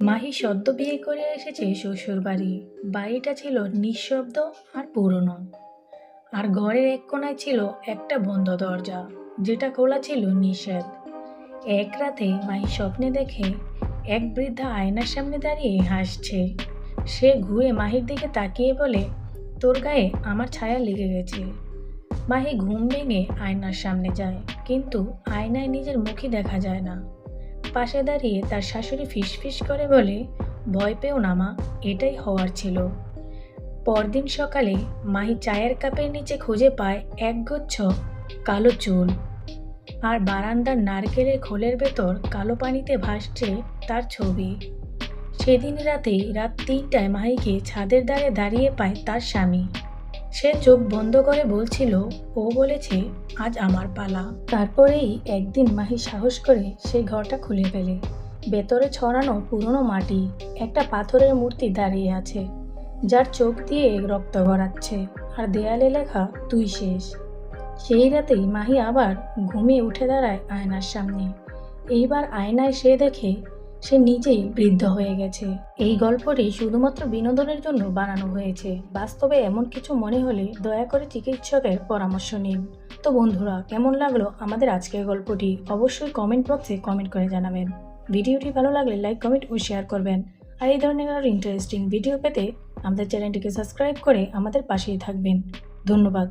মাহি সদ্য বিয়ে করে এসেছে শ্বশুর বাড়ি। বাড়িটা ছিল নিঃশব্দ আর পুরনো। আর ঘরের এক কোণায় ছিল একটা বন্ধ দরজা, যেটা খোলা ছিল নিষেধ। এক রাতে মাহি স্বপ্নে দেখে এক বৃদ্ধা আয়নার সামনে দাঁড়িয়ে হাসছে। সে ঘুরে মাহির দিকে তাকিয়ে বলে, তোর গায়ে আমার ছায়া লেগে গেছে। মাহি ঘুম ভেঙে আয়নার সামনে যায়, কিন্তু আয়নায় নিজের মুখই দেখা যায় না। পাশে দাঁড়িয়ে তার শাশুড়ি ফিসফিস করে বলে, ভয় পেও না মা, এটাই হওয়ার ছিল। পরদিন সকালে মাহি চায়ের কাপের নিচে খুঁজে পায় একগুচ্ছ কালো চুল, আর বারান্দার নারকেলের খোলের ভেতর কালো পানিতে ভাসছে তার ছবি। সেদিন রাতেই রাত 3টায় মাহিকে ছাদের ধারে দাঁড়িয়ে পায় তার স্বামী। সে চোখ বন্ধ করে বলছিল, ও বলেছে আজ আমার পালা। তারপরেই একদিন মাহি সাহস করে সেই ঘরটা খুলে ফেলে। ভেতরে ছড়ানো পুরনো মাটি, একটা পাথরের মূর্তি দাঁড়িয়ে আছে, যার চোখ দিয়ে রক্ত গড়াচ্ছে, আর দেয়ালে লেখা তুই শেষ। সেই রাতেই মাহি আবার ঘুমিয়ে উঠে দাঁড়ায় আয়নার সামনে। এইবার আয়নায় সে দেখে সে নিজেই বৃদ্ধ হয়ে গেছে। এই গল্পটি শুধুমাত্র বিনোদনের জন্য বানানো হয়েছে। বাস্তবে এমন কিছু মনে হলে দয়া করে চিকিৎসকের পরামর্শ নিন। তো বন্ধুরা, কেমন লাগলো আমাদের আজকের গল্পটি অবশ্যই কমেন্ট বক্সে কমেন্ট করে জানাবেন। ভিডিওটি ভালো লাগলে লাইক, কমেন্ট ও শেয়ার করবেন। আর এই ধরনের আরও ইন্টারেস্টিং ভিডিও পেতে আমাদের চ্যানেলটিকে সাবস্ক্রাইব করে আমাদের পাশেই থাকবেন। ধন্যবাদ।